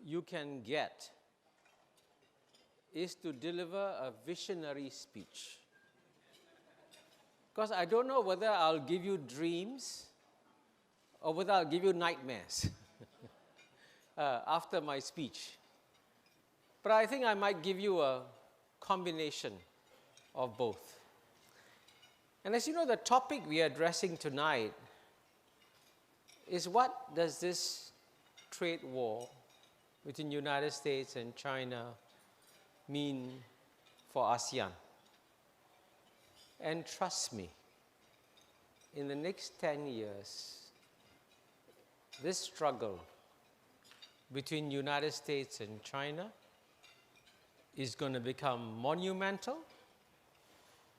you can get is to deliver a visionary speech. Because I don't know whether I'll give you dreams or whether I'll give you nightmares after my speech. But I think I might give you a combination of both. And as you know, the topic we are addressing tonight is what does this trade war between the United States and China mean for ASEAN? And trust me, in the next 10 years, this struggle between the United States and China is going to become monumental.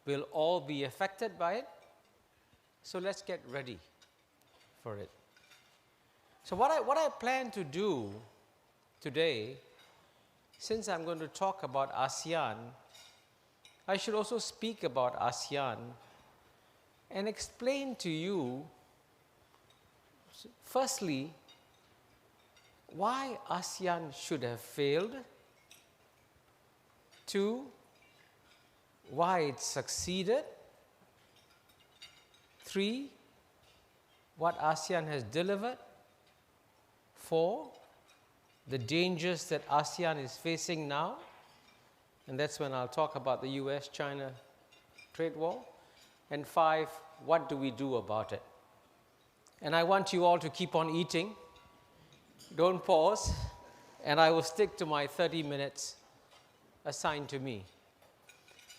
We'll all be affected by it. So let's get ready for it. So what I plan to do today, since I'm going to talk about ASEAN, I should also speak about ASEAN and explain to you, firstly, why ASEAN should have failed. Two, why it succeeded. Three, what ASEAN has delivered. Four, the dangers that ASEAN is facing now. And that's when I'll talk about the US-China trade war. And five, what do we do about it? And I want you all to keep on eating. Don't pause. And I will stick to my 30 minutes assigned to me.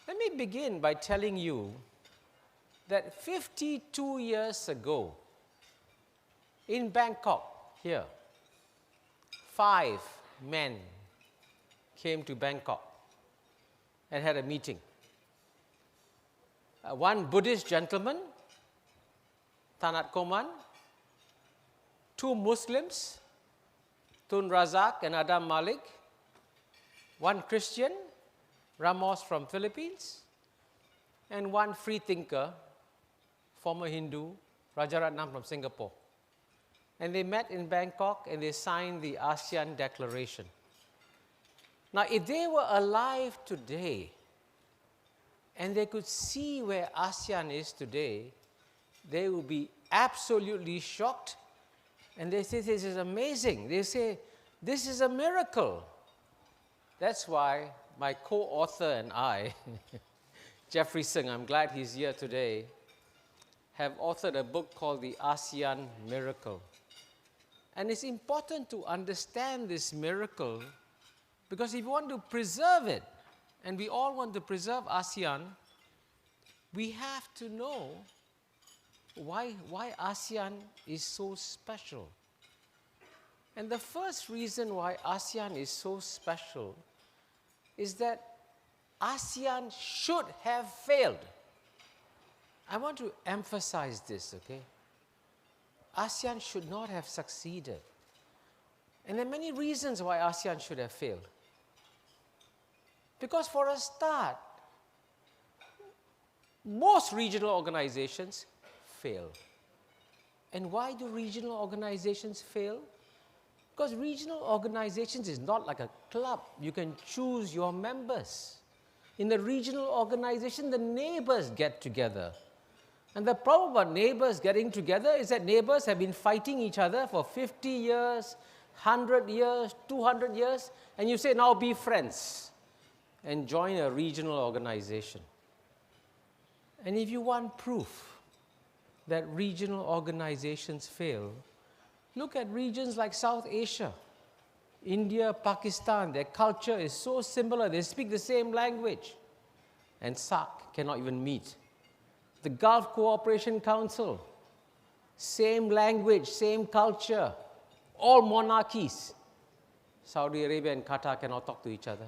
Let me begin by telling you that 52 years ago, in Bangkok, here, 5 men came to Bangkok and had a meeting. One Buddhist gentleman, Tanat Koman, 2 Muslims, Tun Razak and Adam Malik, 1 Christian, Ramos from Philippines, and 1 free thinker, former Hindu, Rajaratnam from Singapore. And they met in Bangkok and they signed the ASEAN Declaration. Now, if they were alive today and they could see where ASEAN is today, they would be absolutely shocked. And they say, this is amazing. They say, this is a miracle. That's why my co-author and I, Jeffrey Singh, I'm glad he's here today, have authored a book called The ASEAN Miracle. And it's important to understand this miracle because if you want to preserve it, and we all want to preserve ASEAN, we have to know why ASEAN is so special. And the first reason why ASEAN is so special is that ASEAN should have failed. I want to emphasize this, okay? ASEAN should not have succeeded. And there are many reasons why ASEAN should have failed. Because for a start, most regional organizations fail. And why do regional organizations fail? Because regional organizations is not like a club. You can choose your members. In the regional organization, the neighbors get together. And the problem about neighbors getting together is that neighbors have been fighting each other for 50 years, 100 years, 200 years, and you say, now be friends and join a regional organization. And if you want proof that regional organizations fail, look at regions like South Asia, India, Pakistan. Their culture is so similar. They speak the same language. And SAARC cannot even meet. The Gulf Cooperation Council, same language, same culture, all monarchies. Saudi Arabia and Qatar cannot talk to each other.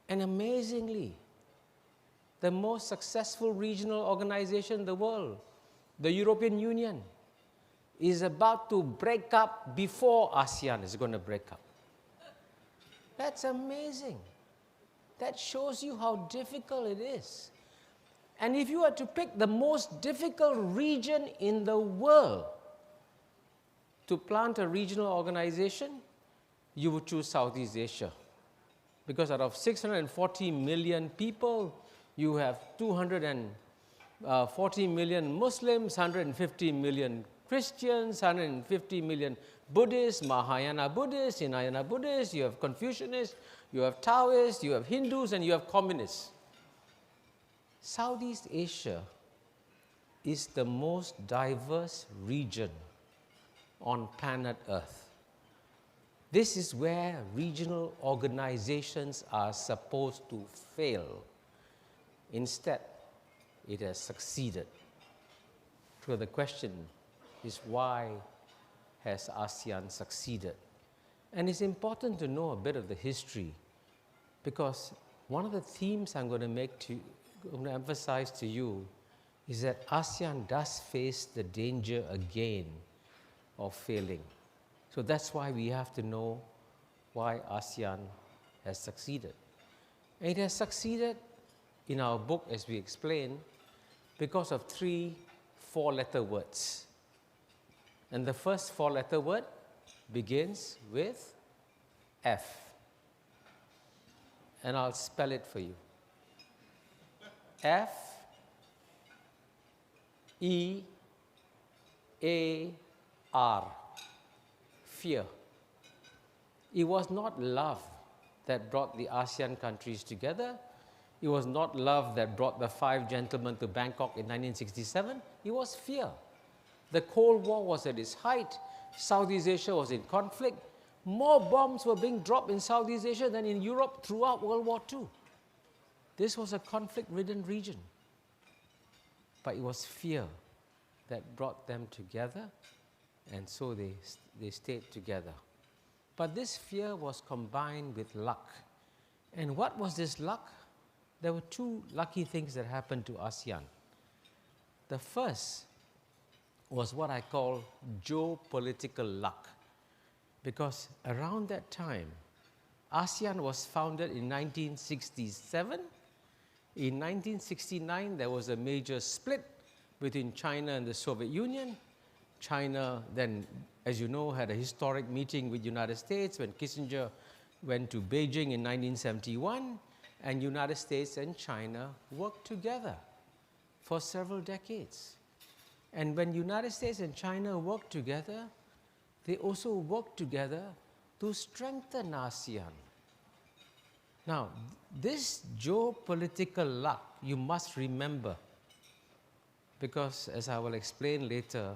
And amazingly, the most successful regional organization in the world, the European Union, is about to break up before ASEAN is going to break up. That's amazing. That shows you how difficult it is. And if you were to pick the most difficult region in the world to plant a regional organization, you would choose Southeast Asia. Because out of 640 million people, you have 240 million Muslims, 150 million Christians, 150 million Buddhists, Mahayana Buddhists, Hinayana Buddhists, you have Confucianists, you have Taoists, you have Hindus, and you have communists. Southeast Asia is the most diverse region on planet Earth. This is where regional organizations are supposed to fail. Instead, it has succeeded. So the question is, why has ASEAN succeeded? And it's important to know a bit of the history, because one of the themes I'm going to emphasize to you is that ASEAN does face the danger again of failing. So that's why we have to know why ASEAN has succeeded. It has succeeded in our book, as we explained, because of 3 4-letter words. And the first 4-letter word begins with F. And I'll spell it for you. F, E, A, R. Fear. It was not love that brought the ASEAN countries together. It was not love that brought the 5 gentlemen to Bangkok in 1967. It was fear. The Cold War was at its height. Southeast Asia was in conflict. More bombs were being dropped in Southeast Asia than in Europe throughout World War II. This was a conflict-ridden region. But it was fear that brought them together, and so they stayed together. But this fear was combined with luck. And what was this luck? There were 2 lucky things that happened to ASEAN. The first was what I call geopolitical luck, because around that time, ASEAN was founded in 1967. In 1969, there was a major split between China and the Soviet Union. China then, as you know, had a historic meeting with the United States when Kissinger went to Beijing in 1971, and United States and China worked together for several decades. And when United States and China worked together, they also worked together to strengthen ASEAN. Now, this geopolitical luck, you must remember, because as I will explain later,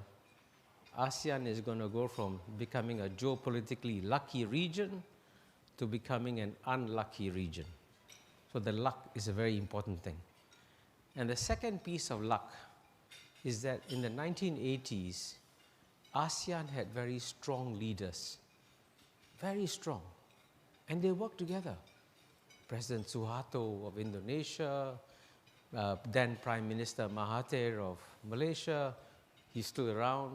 ASEAN is going to go from becoming a geopolitically lucky region to becoming an unlucky region. So the luck is a very important thing. And the second piece of luck is that in the 1980s, ASEAN had very strong leaders, very strong, and they worked together. President Suharto of Indonesia, then Prime Minister Mahathir of Malaysia, he's still around,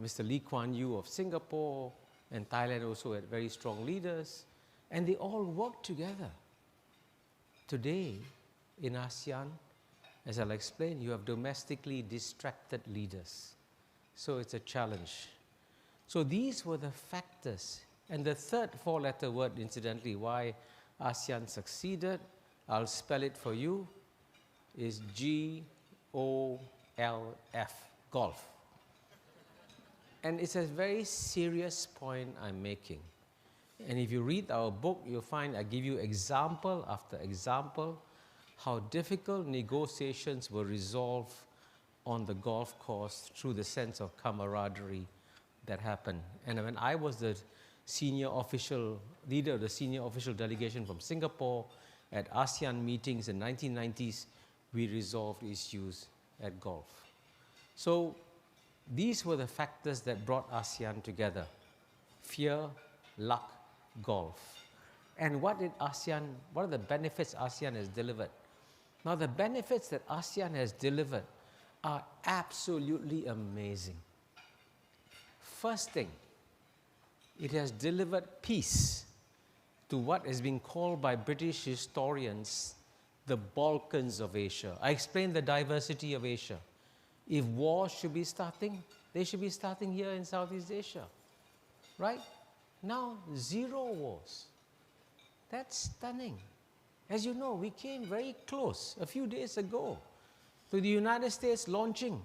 Mr. Lee Kuan Yew of Singapore, and Thailand also had very strong leaders, and they all worked together. Today, in ASEAN, as I'll explain, you have domestically distracted leaders. So it's a challenge. So these were the factors. And the third 4-letter word, incidentally, why ASEAN succeeded, I'll spell it for you, is G-O-L-F, golf. And it's a very serious point I'm making. And if you read our book, you'll find I give you example after example how difficult negotiations were resolved on the golf course through the sense of camaraderie that happened. And when I was the senior official, leader of the senior official delegation from Singapore at ASEAN meetings in the 1990s, we resolved issues at golf. So these were the factors that brought ASEAN together: fear, luck, golf. And what are the benefits ASEAN has delivered? Now, the benefits that ASEAN has delivered are absolutely amazing. First thing, it has delivered peace to what has been called by British historians the Balkans of Asia. I explained the diversity of Asia. If wars should be starting, they should be starting here in Southeast Asia, right? Now, 0 wars. That's stunning. As you know, we came very close a few days ago to the United States launching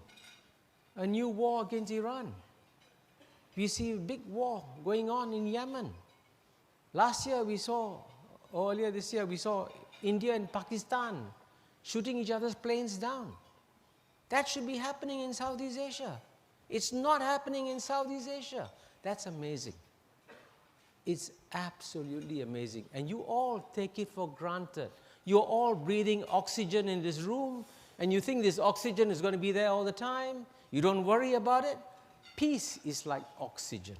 a new war against Iran. We see a big war going on in Yemen. Last year we saw, or earlier this year, we saw India and Pakistan shooting each other's planes down. That should be happening in Southeast Asia. It's not happening in Southeast Asia. That's amazing. It's absolutely amazing. And you all take it for granted. You're all breathing oxygen in this room, and you think this oxygen is going to be there all the time. You don't worry about it. Peace is like oxygen,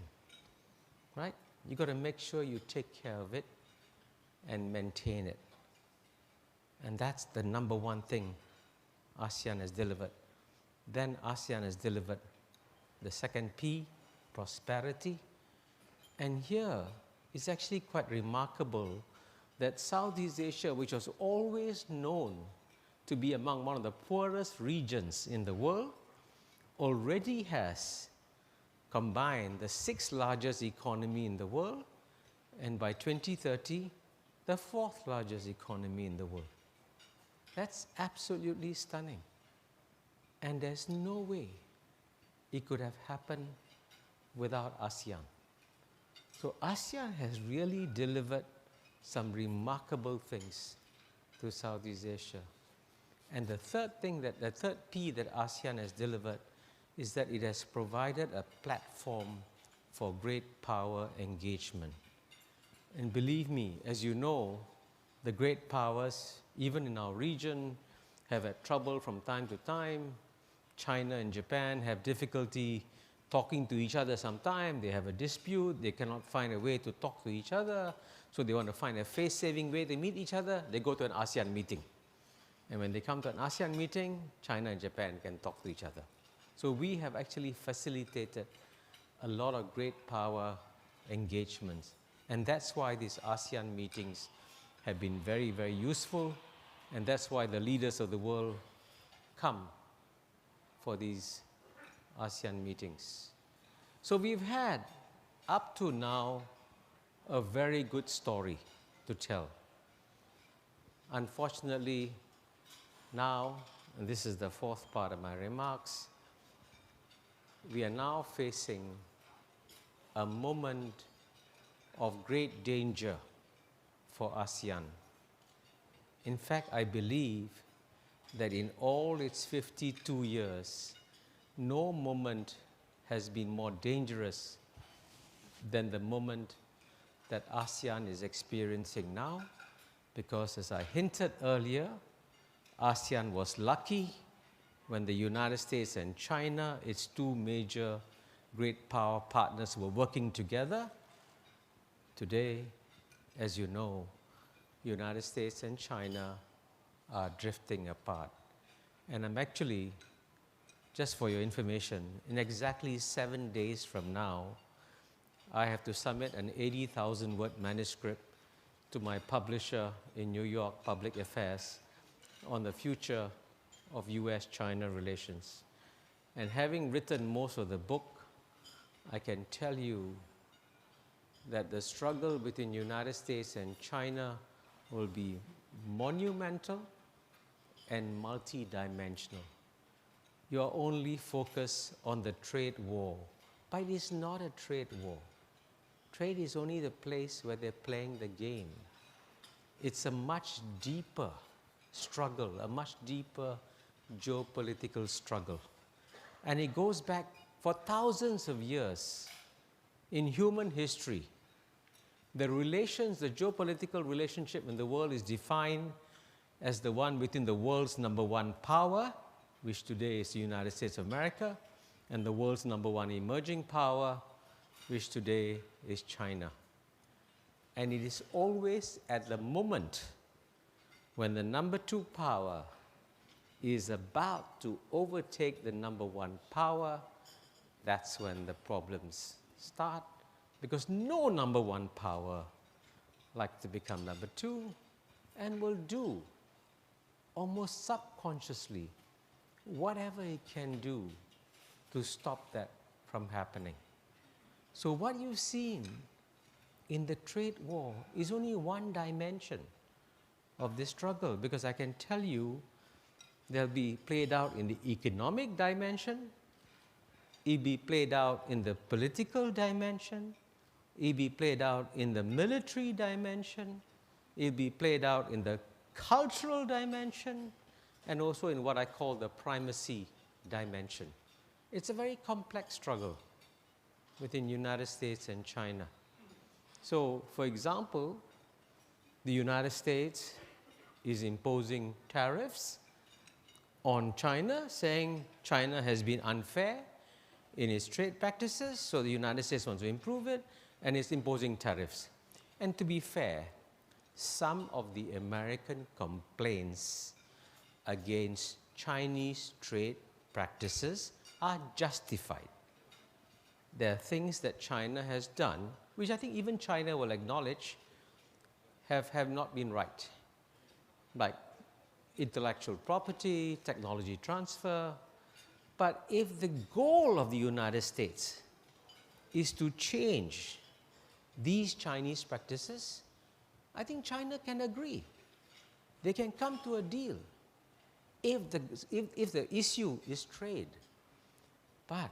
right? You got to make sure you take care of it and maintain it. And that's the number one thing ASEAN has delivered. Then ASEAN has delivered the second P, prosperity. And here, it's actually quite remarkable that Southeast Asia, which was always known to be among one of the poorest regions in the world, already has combined the 6th largest economy in the world, and by 2030, the 4th largest economy in the world. That's absolutely stunning. And there's no way it could have happened without ASEAN. So ASEAN has really delivered some remarkable things to Southeast Asia. And the third P that ASEAN has delivered is that it has provided a platform for great power engagement. And believe me, as you know, the great powers, even in our region, have had trouble from time to time. China and Japan have difficulty talking to each other sometimes. They have a dispute. They cannot find a way to talk to each other. So they want to find a face-saving way to meet each other. They go to an ASEAN meeting. And when they come to an ASEAN meeting, China and Japan can talk to each other. So we have actually facilitated a lot of great power engagements. And that's why these ASEAN meetings have been very, very useful. And that's why the leaders of the world come for these ASEAN meetings. So we've had, up to now, a very good story to tell. Unfortunately, now, and this is the fourth part of my remarks, we are now facing a moment of great danger for ASEAN. In fact, I believe that in all its 52 years, no moment has been more dangerous than the moment that ASEAN is experiencing now, because as I hinted earlier, ASEAN was lucky when the United States and China, its two major great power partners, were working together. Today, as you know, United States and China are drifting apart. And I'm actually, just for your information, in exactly 7 days from now, I have to submit an 80,000-word manuscript to my publisher in New York, Public Affairs, on the future of US-China relations. And having written most of the book, I can tell you that the struggle between United States and China will be monumental and multidimensional. You are only focused on the trade war, but it is not a trade war. Trade is only the place where they're playing the game. It's a much deeper struggle, a much deeper geopolitical struggle. And it goes back for thousands of years in human history. The relations, the geopolitical relationship in the world is defined as the one between the world's number one power, which today is the United States of America, and the world's number one emerging power, which today is China. And it is always at the moment when the number two power is about to overtake the number one power, that's when the problems start, because no number one power likes to become number two and will do almost subconsciously whatever it can do to stop that from happening. So what you've seen in the trade war is only one dimension of this struggle, because I can tell you they'll be played out in the economic dimension, it'll be played out in the political dimension, it'll be played out in the military dimension, it'll be played out in the cultural dimension, and also in what I call the primacy dimension. It's a very complex struggle within United States and China. So, for example, the United States is imposing tariffs on China, saying China has been unfair in its trade practices, so the United States wants to improve it, and it's imposing tariffs. And to be fair, some of the American complaints against Chinese trade practices are justified. There are things that China has done, which I think even China will acknowledge have not been right, like intellectual property, technology transfer. But if the goal of the United States is to change these Chinese practices, I think China can agree. They can come to a deal if the issue is trade. But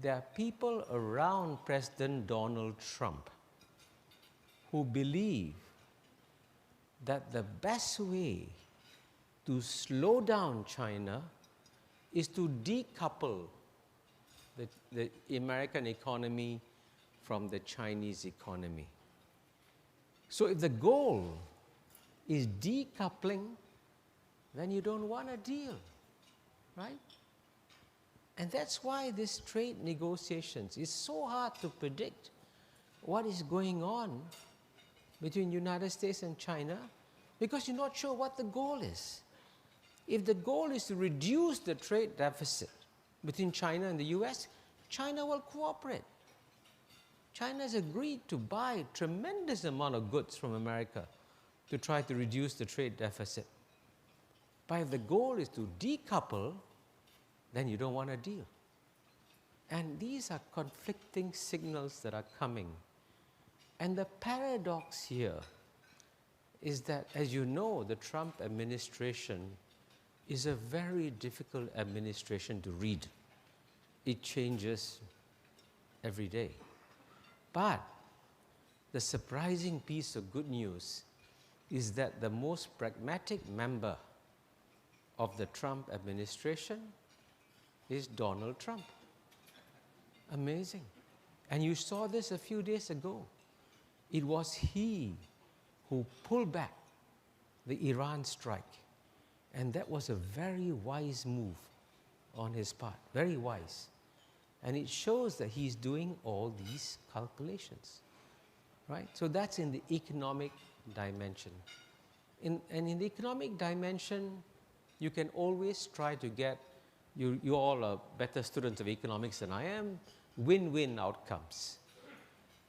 there are people around President Donald Trump who believe that the best way to slow down China is to decouple the American economy from the Chinese economy. So if the goal is decoupling, then you don't want a deal, right? And that's why this trade negotiations is so hard to predict what is going on between United States and China, because you're not sure what the goal is. If the goal is to reduce the trade deficit between China and the US, China will cooperate. China has agreed to buy a tremendous amount of goods from America to try to reduce the trade deficit. But if the goal is to decouple, then you don't want a deal. And these are conflicting signals that are coming. And the paradox here is that, as you know, the Trump administration is a very difficult administration to read. It changes every day. But the surprising piece of good news is that the most pragmatic member of the Trump administration is Donald Trump. Amazing. And you saw this a few days ago. It was he who pulled back the Iran strike. And that was a very wise move on his part, very wise. And it shows that he's doing all these calculations, right? So that's in the economic dimension. And in the economic dimension, you can always try to get, you all are better students of economics than I am, win-win outcomes.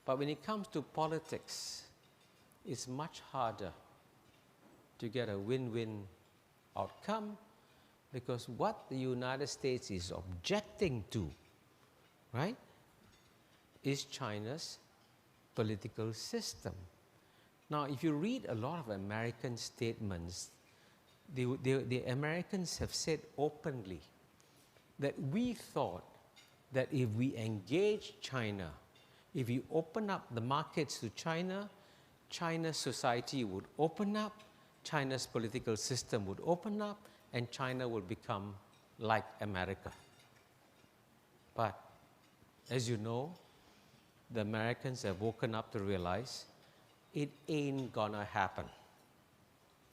But when it comes to politics, it's much harder to get a win-win outcome, because what the United States is objecting to, right, is China's political system. Now, if you read a lot of American statements, the Americans have said openly that we thought that if we engage China, if we open up the markets to China, China's society would open up, China's political system would open up, and China will become like America. But as you know, the Americans have woken up to realize it ain't gonna happen.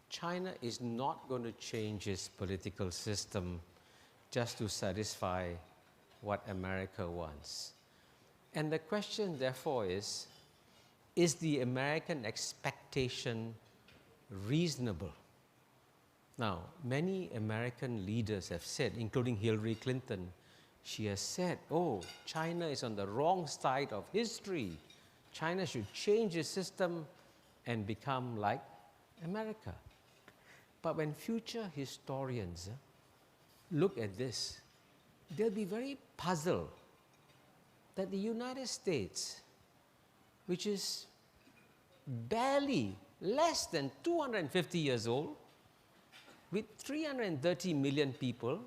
China is not going to change its political system just to satisfy what America wants. And the question, therefore, is the American expectation reasonable? Now, many American leaders have said, including Hillary Clinton, she has said, oh, China is on the wrong side of history. China should change its system and become like America. But when future historians look at this, they'll be very puzzled that the United States, which is barely less than 250 years old, with 330 million people,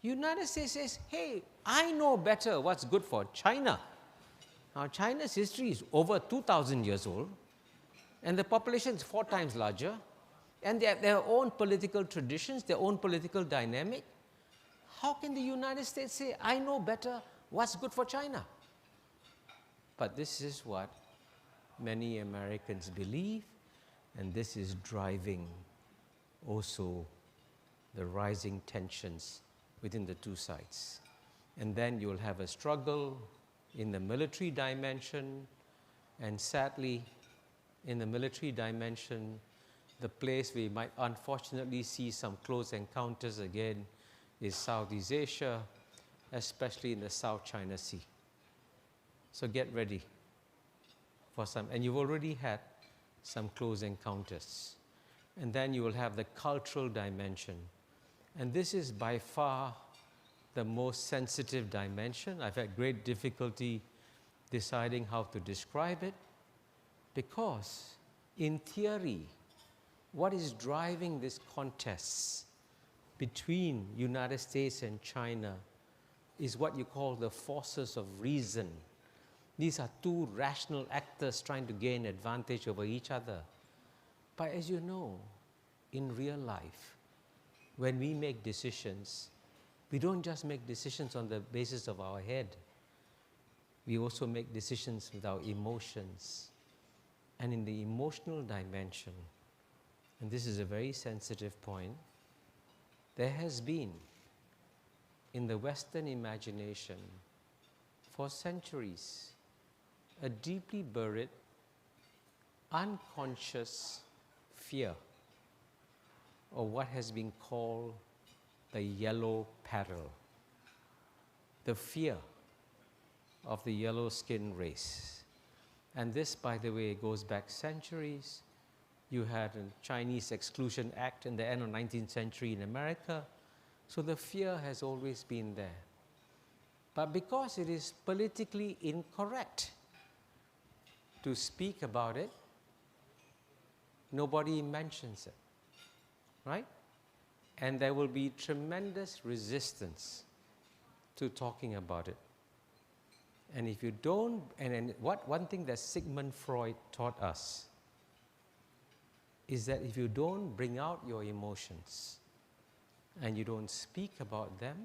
United States says, hey, I know better what's good for China. Now, China's history is over 2,000 years old, and the population is 4 times larger, and they have their own political traditions, their own political dynamic. How can the United States say, I know better what's good for China? But this is what many Americans believe, and this is driving also the rising tensions within the two sides. And then you will have a struggle in the military dimension, and sadly, in the military dimension, the place we might unfortunately see some close encounters again is Southeast Asia, especially in the South China Sea. So get ready for some, and you've already had some close encounters. And then you will have the cultural dimension. And this is by far the most sensitive dimension. I've had great difficulty deciding how to describe it, because in theory, what is driving this contest between United States and China is what you call the forces of reason. These are two rational actors trying to gain advantage over each other. But as you know, in real life, when we make decisions, we don't just make decisions on the basis of our head. We also make decisions with our emotions. And in the emotional dimension, and this is a very sensitive point, there has been, in the Western imagination, for centuries, a deeply buried, unconscious fear of what has been called the yellow peril, the fear of the yellow skin race. And this, by the way, goes back centuries. You had a Chinese Exclusion Act in the end of 19th century in America. So the fear has always been there. But because it is politically incorrect to speak about it, nobody mentions it, right? And there will be tremendous resistance to talking about it. And if you don't, one thing that Sigmund Freud taught us is that if you don't bring out your emotions and you don't speak about them,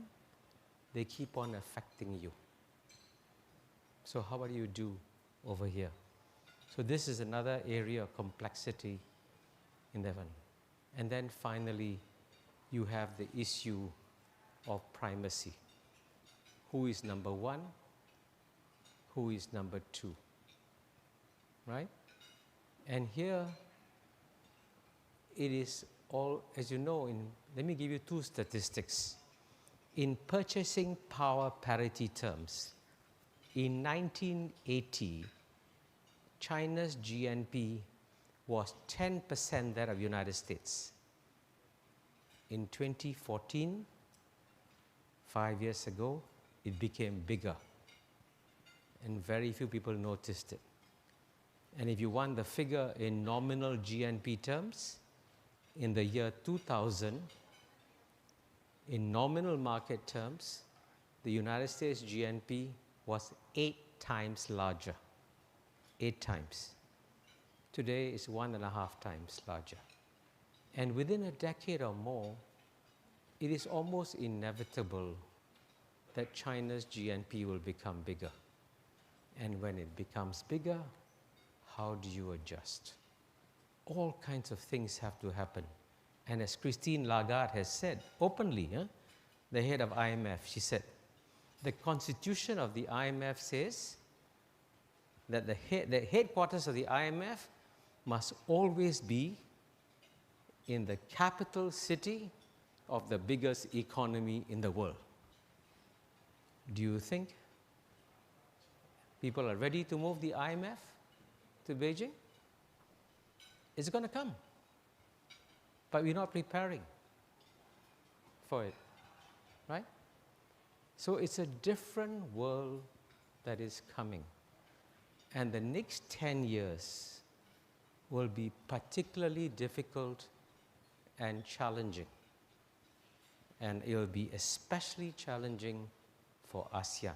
they keep on affecting you. So how do you do over here? So this is another area of complexity in that one. And then finally, you have the issue of primacy. Who is number one? Who is number two? Right? And here, it is all, as you know, let me give you two statistics. In purchasing power parity terms, in 1980, China's GNP was 10% that of United States. In 2014, 5 years ago, it became bigger. And very few people noticed it. And if you want the figure in nominal GNP terms, in the year 2000, in nominal market terms, the United States GNP was 8 times larger. 8 times. Today it's 1.5 times larger. And within a decade or more, it is almost inevitable that China's GNP will become bigger. And when it becomes bigger, how do you adjust? All kinds of things have to happen. And as Christine Lagarde has said openly, the head of IMF, she said, the constitution of the IMF says that the headquarters of the IMF must always be in the capital city of the biggest economy in the world. Do you think people are ready to move the IMF to Beijing? It's going to come. But we're not preparing for it, right? So it's a different world that is coming. And the next 10 years will be particularly difficult and challenging. And it will be especially challenging for ASEAN.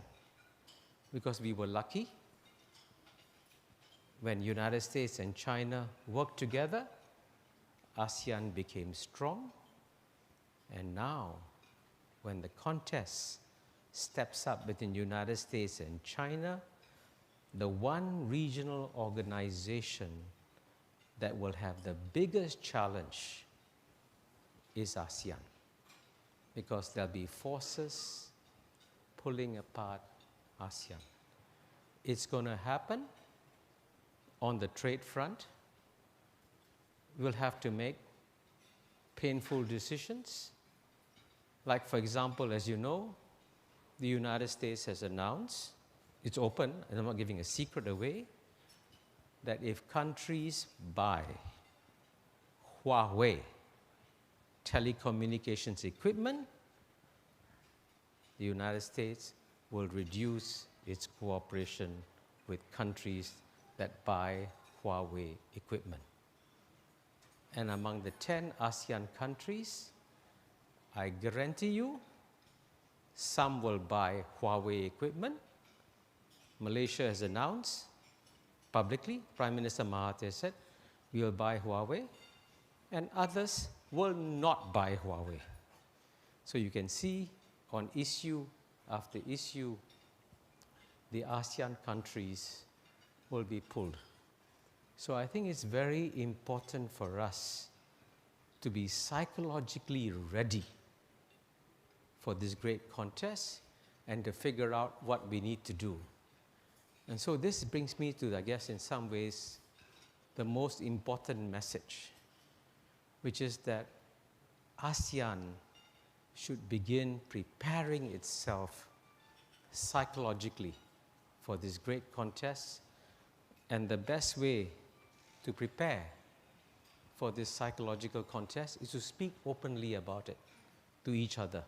Because we were lucky when United States and China worked together, ASEAN became strong. And now, when the contest steps up between United States and China, the one regional organization that will have the biggest challenge is ASEAN, because there'll be forces pulling apart ASEAN. It's going to happen on the trade front. We'll have to make painful decisions. Like, for example, as you know, the United States has announced, it's open, and I'm not giving a secret away, that if countries buy Huawei telecommunications equipment, the United States will reduce its cooperation with countries that buy Huawei equipment. And among the 10 ASEAN countries, I guarantee you, some will buy Huawei equipment. Malaysia has announced publicly, Prime Minister Mahathir said, we will buy Huawei, and others will not buy Huawei. So you can see on issue after issue, the ASEAN countries will be pulled. So I think it's very important for us to be psychologically ready for this great contest and to figure out what we need to do. And so this brings me to, I guess, in some ways, the most important message, which is that ASEAN should begin preparing itself psychologically for this great contest. And the best way to prepare for this psychological contest is to speak openly about it to each other.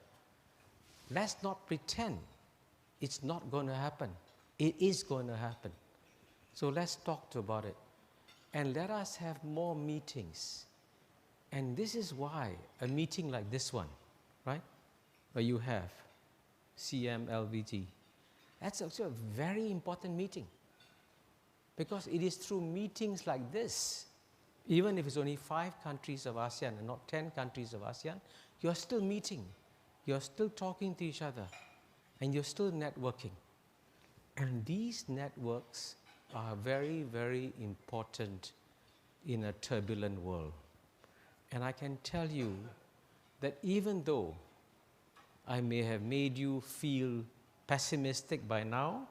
Let's not pretend it's not going to happen. It is going to happen. So let's talk about it. And let us have more meetings. And this is why a meeting like this one, right, where you have CMLVT, that's also a very important meeting. Because it is through meetings like this, even if it's only 5 countries of ASEAN and not 10 countries of ASEAN, you're still meeting, you're still talking to each other, and you're still networking. And these networks are very, very important in a turbulent world. And I can tell you that even though I may have made you feel pessimistic by now,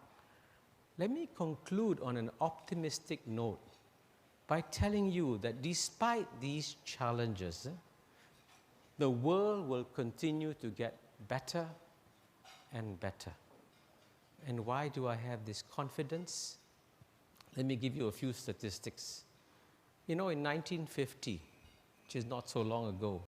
let me conclude on an optimistic note by telling you that despite these challenges, the world will continue to get better and better. And why do I have this confidence? Let me give you a few statistics. You know, in 1950, which is not so long ago,